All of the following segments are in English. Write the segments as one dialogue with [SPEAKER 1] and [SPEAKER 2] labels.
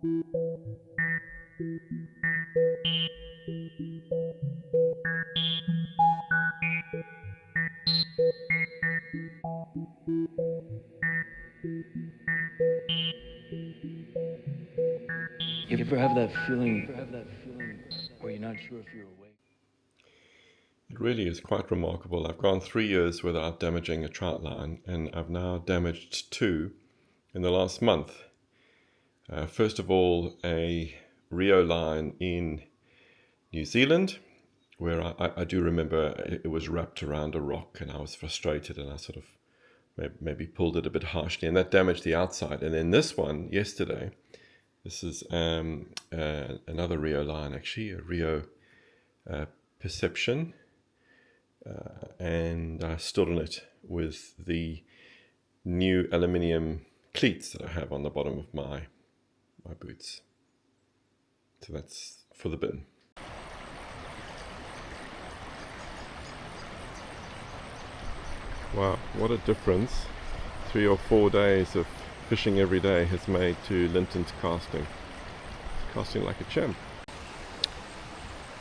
[SPEAKER 1] You ever have that feeling where you're not sure if you're awake?
[SPEAKER 2] It really is quite remarkable. I've gone 3 years without damaging a trout line, and I've now damaged 2 in the last month. First of all, a Rio line in New Zealand, where I do remember it was wrapped around a rock, and I was frustrated, and I sort of maybe pulled it a bit harshly, and that damaged the outside. And then this one yesterday, this is another Rio line, actually, a Rio Perception, and I stood on it with the new aluminium cleats that I have on the bottom of my boots. So that's for the bin. Wow, what a difference 3 or 4 days of fishing every day has made to Linton's casting. It's casting like a champ.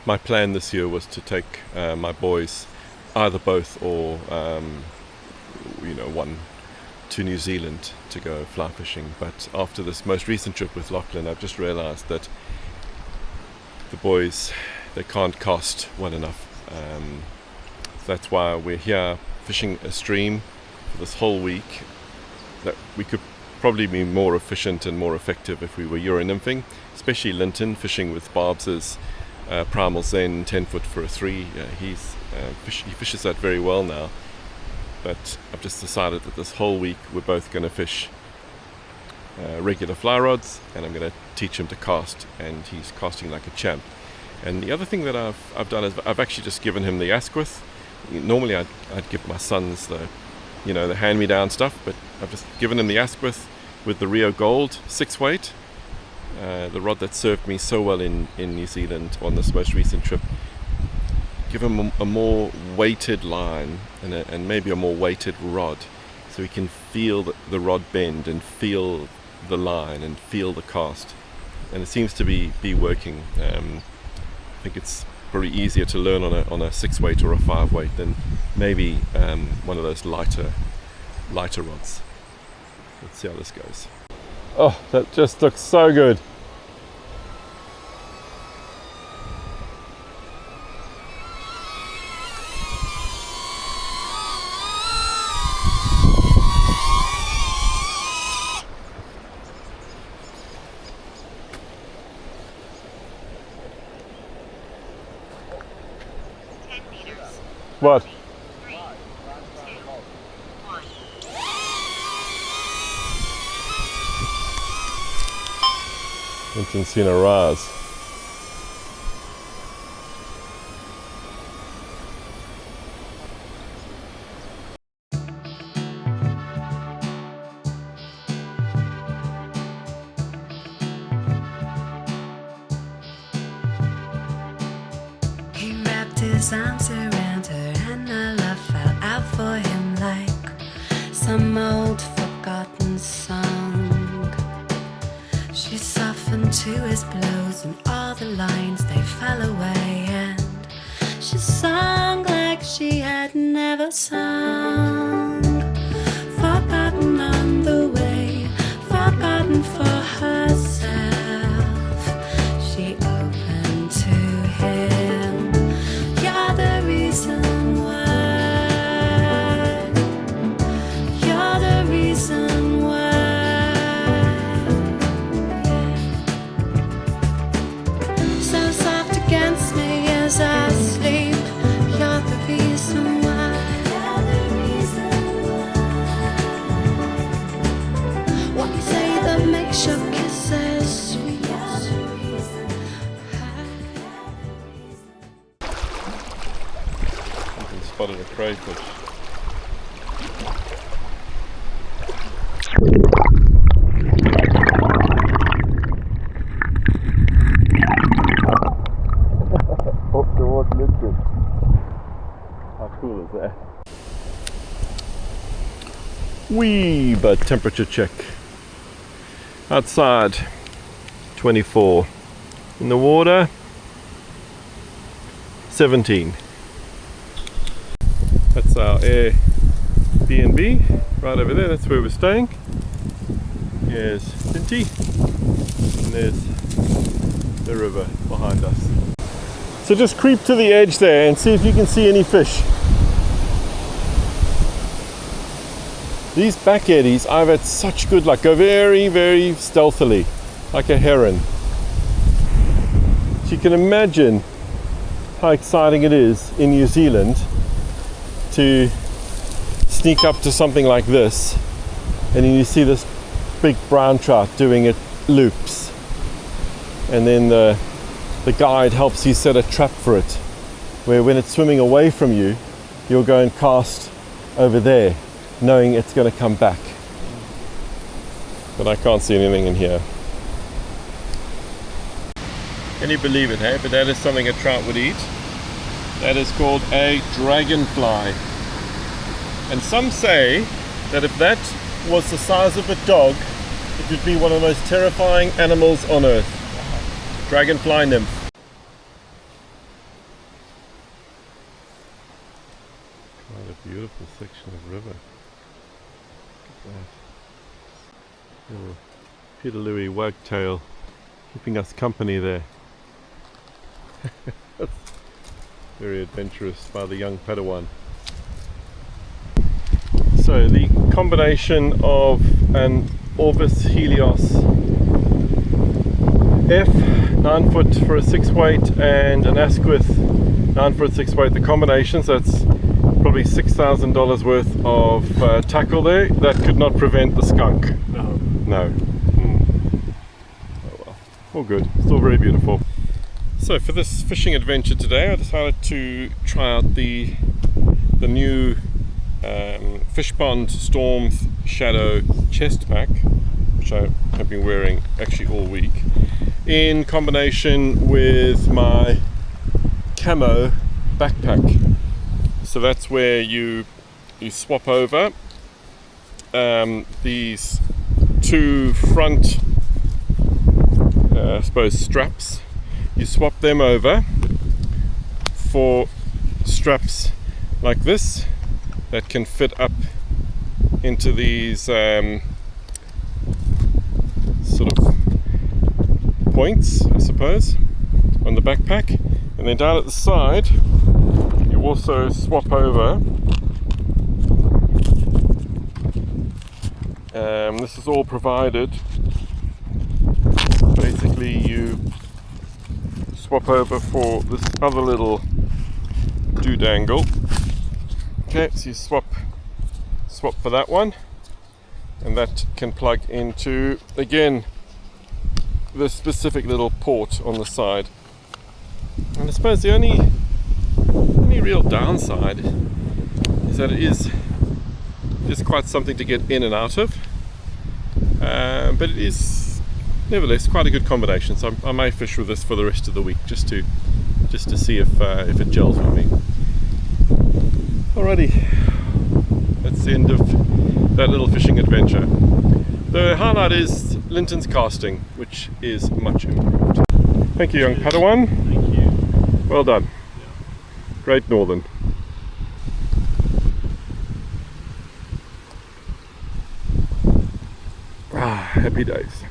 [SPEAKER 2] My plan this year was to take my boys, either both or one, to New Zealand to go fly fishing. But after this most recent trip with Lachlan, I've just realized that the boys, they can't cast well enough. So that's why we're here fishing a stream for this whole week. That we could probably be more efficient and more effective if we were Euro-nymphing, especially Linton fishing with Barb's Primal Zen 10 foot for a 3. He fishes that very well now. But I've just decided that this whole week we're both going to fish regular fly rods, and I'm going to teach him to cast, and he's casting like a champ. And the other thing that I've done is I've actually just given him the Asquith. Normally I'd give my sons the hand-me-down stuff, but I've just given him the Asquith with the Rio Gold 6 weight, the rod that served me so well in New Zealand on this most recent trip. Give him a more weighted line and maybe a more weighted rod, so he can feel the rod bend and feel the line and feel the cast. And it seems to be working. I think it's probably easier to learn on a 6 weight or a 5 weight than maybe one of those lighter rods. Let's see how this goes. Oh, that just looks so good. What?
[SPEAKER 3] 3, 2, 1.
[SPEAKER 2] Linton's seen a rise.
[SPEAKER 4] He wrapped his arms around her, and her love fell out for him like some old forgotten song. She softened to his blows, and all the lines they fell away, and she sang like she had never sung. Forgotten on the way, forgotten for herself. She opened to him. You're the reason why. You're the reason why. Yeah. So soft against me as I sleep. You're the reason why. You're the reason why. What you say that makes your kisses sweet.
[SPEAKER 2] Spotted a crayfish. Off towards Linton. How cool is that? Wee, but temperature check. Outside, 24. In the water, 17. That's our Airbnb right over there. That's where we're staying. Here's Tinty, and there's the river behind us. So just creep to the edge there and see if you can see any fish. These back eddies, I've had such good luck. Go very, very stealthily, like a heron. So you can imagine how exciting it is in New Zealand to sneak up to something like this, and then you see this big brown trout doing it loops, and then the guide helps you set a trap for it, where when it's swimming away from you, you'll go and cast over there, knowing it's going to come back. But I can't see anything in here. Can you believe it, hey? But that is something a trout would eat. That is called a dragonfly. And some say that if that was the size of a dog, it would be one of the most terrifying animals on earth. Dragonfly nymph. Quite a beautiful section of river. Look at that. Little Peter Louis wagtail keeping us company there. That's very adventurous by the young Padawan. So the combination of an Orvis Helios F 9 foot for a 6 weight and an Asquith 9 foot 6 weight, the combination, so that's probably $6,000 worth of tackle there. That could not prevent the skunk. No. Oh well, all good, still very beautiful. So for this fishing adventure today, I decided to try out the new Fishpond Stormshadow chest pack, which I have been wearing actually all week, in combination with my camo backpack. So that's where you swap over these two front I suppose straps. You swap them over for straps like this that can fit up into these sort of points, I suppose, on the backpack. And then down at the side you also swap over this is all provided. Basically you swap over for this other little doodangle. Okay, so you swap for that one, and that can plug into, again, the specific little port on the side. And I suppose the only real downside is that it is quite something to get in and out of, but it is nevertheless quite a good combination. So I may fish with this for the rest of the week just to see if it gels with me. Alrighty, that's the end of that little fishing adventure. The highlight is Linton's casting, which is much improved. Thank you, young Padawan.
[SPEAKER 5] Thank you.
[SPEAKER 2] Well done.
[SPEAKER 5] Yeah.
[SPEAKER 2] Great Northern. Happy days.